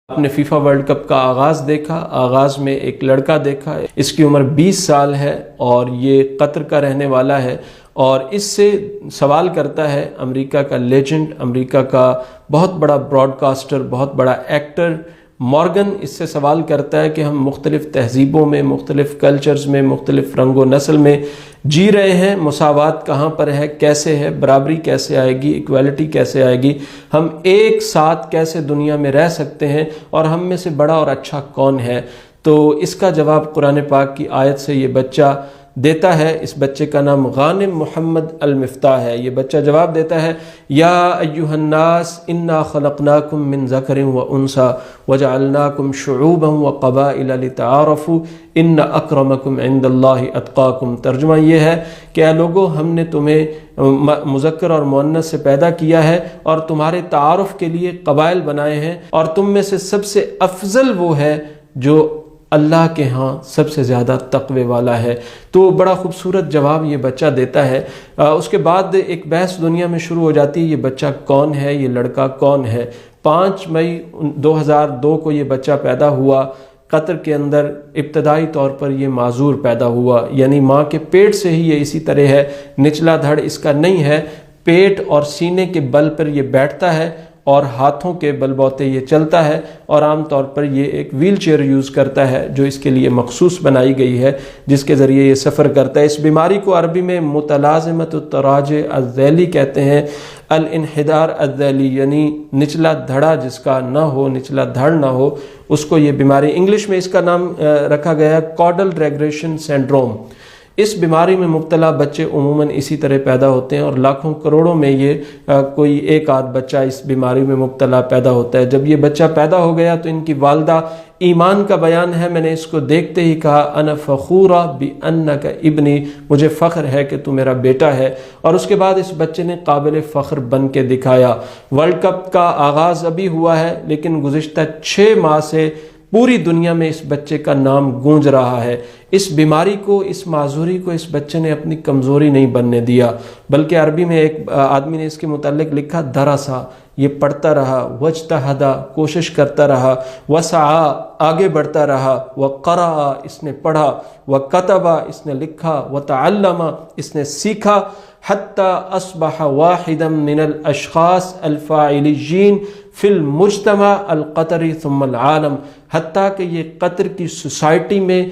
آپ نے FIFA world cup کا آغاز دیکھا، آغاز میں ایک لڑکا دیکھا، اس کی عمر 20 سال ہے اور یہ قطر کا رہنے والا ہے، اور اس سے سوال کرتا ہے امریکہ کا لیجنڈ، امریکہ کا بہت بڑا براڈ کاسٹر، بہت بڑا ایکٹر مورگن اس سے سوال کرتا ہے کہ ہم مختلف تہذیبوں میں، مختلف کلچرز میں، مختلف رنگ و نسل میں جی رہے ہیں، مساوات کہاں پر ہے، کیسے ہے، برابری کیسے آئے گی، ایکویلٹی کیسے آئے گی، ہم ایک ساتھ کیسے دنیا میں رہ سکتے ہیں، اور ہم میں سے بڑا اور اچھا کون ہے؟ تو اس کا جواب قرآن پاک کی آیت سے یہ بچہ دیتا ہے۔ اس بچے کا نام غانم محمد المفتاح ہے۔ یہ بچہ جواب دیتا ہے، یا ایھا الناس انا خلقناکم من ذکر و انثی وجعلناکم شعوبا وقبائل لتعارفوا ان اکرمکم عند اللہ اتقاکم۔ ترجمہ یہ ہے کہ اے لوگو، ہم نے تمہیں مذکر اور مؤنث سے پیدا کیا ہے اور تمہارے تعارف کے لیے قبائل بنائے ہیں، اور تم میں سے سب سے افضل وہ ہے جو اللہ کے ہاں سب سے زیادہ تقوی والا ہے۔ تو بڑا خوبصورت جواب یہ بچہ دیتا ہے۔ اس کے بعد ایک بحث دنیا میں شروع ہو جاتی ہے، یہ بچہ کون ہے، یہ لڑکا کون ہے۔ 5 مئی 2002 کو یہ بچہ پیدا ہوا۔ قطر کے اندر ابتدائی طور پر یہ معذور پیدا ہوا، یعنی ماں کے پیٹ سے ہی یہ اسی طرح ہے، نچلا دھڑ اس کا نہیں ہے، پیٹ اور سینے کے بل پر یہ بیٹھتا ہے اور ہاتھوں کے بل بوتے یہ چلتا ہے، اور عام طور پر یہ ایک ویل چیئر یوز کرتا ہے جو اس کے لیے مخصوص بنائی گئی ہے، جس کے ذریعے یہ سفر کرتا ہے۔ اس بیماری کو عربی میں متلازمۃ التراجع الذیلی کہتے ہیں، الانحدار الذیلی، یعنی نچلا دھڑا جس کا نہ ہو، نچلا دھڑ نہ ہو، اس کو یہ بیماری، انگلش میں اس کا نام رکھا گیا کارڈل ریگریشن سنڈروم۔ اس بیماری میں مبتلا بچے عموماً اسی طرح پیدا ہوتے ہیں، اور لاکھوں کروڑوں میں یہ کوئی ایک آدھ بچہ اس بیماری میں مبتلا پیدا ہوتا ہے۔ جب یہ بچہ پیدا ہو گیا تو ان کی والدہ، ایمان کا بیان ہے، میں نے اس کو دیکھتے ہی کہا انا فخورہ بانک ابنی، مجھے فخر ہے کہ تو میرا بیٹا ہے، اور اس کے بعد اس بچے نے قابل فخر بن کے دکھایا۔ ورلڈ کپ کا آغاز ابھی ہوا ہے، لیکن گزشتہ 6 ماہ سے پوری دنیا میں اس بچے کا نام گونج رہا ہے۔ اس بیماری کو، اس معذوری کو اس بچے نے اپنی کمزوری نہیں بننے دیا، بلکہ عربی میں ایک آدمی نے اس کے متعلق لکھا، درسا، یہ پڑھتا رہا، وجتہدا، کوشش کرتا رہا، وسعا، آگے بڑھتا رہا، وقرأ، اس نے پڑھا، وکتبا، اس نے لکھا، وتعلم، اس نے سیکھا، حتی اصبح واحدا من الاشخاص الفاعلیین فی المجتمع القطری ثم العالم، حتیٰ کہ یہ قطر کی سوسائٹی میں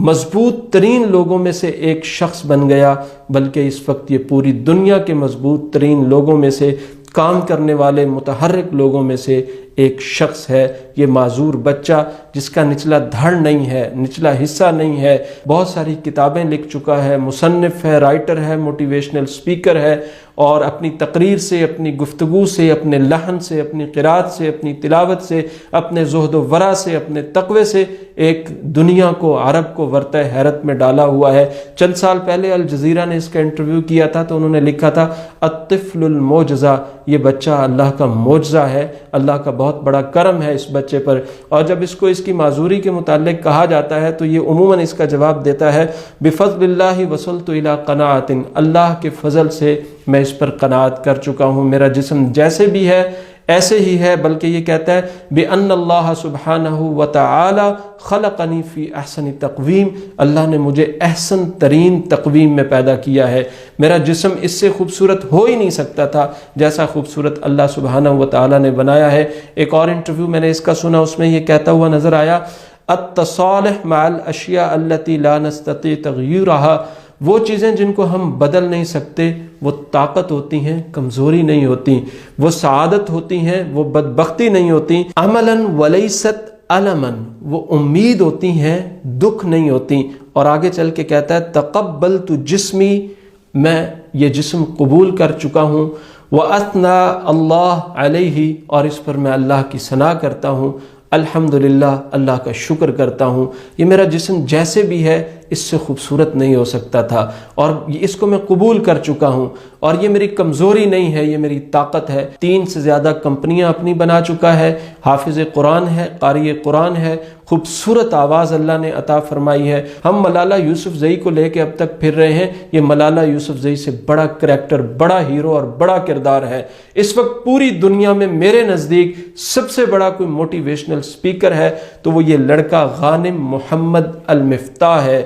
مضبوط ترین لوگوں میں سے ایک شخص بن گیا، بلکہ اس وقت یہ پوری دنیا کے مضبوط ترین لوگوں میں سے، کام کرنے والے متحرک لوگوں میں سے ایک شخص ہے۔ یہ معذور بچہ جس کا نچلا دھڑ نہیں ہے، نچلا حصہ نہیں ہے، بہت ساری کتابیں لکھ چکا ہے، مصنف ہے، رائٹر ہے، موٹیویشنل سپیکر ہے، اور اپنی تقریر سے، اپنی گفتگو سے، اپنے لحن سے، اپنی قرات سے، اپنی تلاوت سے، اپنے زہد و ورع سے، اپنے تقوی سے ایک دنیا کو، عرب کو ورطہ حیرت میں ڈالا ہوا ہے۔ چند سال پہلے الجزیرہ نے اس کا انٹرویو کیا تھا تو انہوں نے لکھا تھا، الطفل المعجزہ، یہ بچہ اللہ کا معجزہ ہے، اللہ کا بہت بڑا کرم ہے اس بچے پر۔ اور جب اس کو اس کی معذوری کے متعلق کہا جاتا ہے تو یہ عموماً اس کا جواب دیتا ہے، بفضل اللہ وصلت الی قناعۃ، اللہ کے فضل سے میں اس پر قناعت کر چکا ہوں، میرا جسم جیسے بھی ہے ایسے ہی ہے، بلکہ یہ کہتا ہے بِأَنَّ اللَّهَ سُبْحَانَهُ وَتَعَالَى خَلَقَنِي فِي أَحْسَنِ تَقْوِيمٍ، اللہ نے مجھے احسن ترین تقویم میں پیدا کیا ہے، میرا جسم اس سے خوبصورت ہو ہی نہیں سکتا تھا جیسا خوبصورت اللہ سبحانہ وتعالی نے بنایا ہے۔ ایک اور انٹرویو میں نے اس کا سنا، اس میں یہ کہتا ہوا نظر آیا، التصالح مع الاشیاء التي لا نستطيع تغییرها، وہ چیزیں جن کو ہم بدل نہیں سکتے وہ طاقت ہوتی ہیں، کمزوری نہیں ہوتی، وہ سعادت ہوتی ہیں، وہ بدبختی نہیں ہوتی، عملا ولیست علما، وہ امید ہوتی ہیں، دکھ نہیں ہوتی۔ اور آگے چل کے کہتا ہے، تقبلت جسمی، میں یہ جسم قبول کر چکا ہوں، واثنى اللہ علیہ، اور اس پر میں اللہ کی ثنا کرتا ہوں، الحمدللہ، اللہ کا شکر کرتا ہوں، یہ میرا جسم جیسے بھی ہے اس سے خوبصورت نہیں ہو سکتا تھا، اور اس کو میں قبول کر چکا ہوں، اور یہ میری کمزوری نہیں ہے، یہ میری طاقت ہے۔ 3 سے زیادہ کمپنیاں اپنی بنا چکا ہے، حافظ قرآن ہے، قاری قرآن ہے، خوبصورت آواز اللہ نے عطا فرمائی ہے۔ ہم ملالہ یوسفزئی کو لے کے اب تک پھر رہے ہیں، یہ ملالہ یوسفزئی سے بڑا کریکٹر، بڑا ہیرو اور بڑا کردار ہے۔ اس وقت پوری دنیا میں میرے نزدیک سب سے بڑا کوئی موٹیویشنل سپیکر ہے تو وہ یہ لڑکا غانم محمد المفتاح ہے۔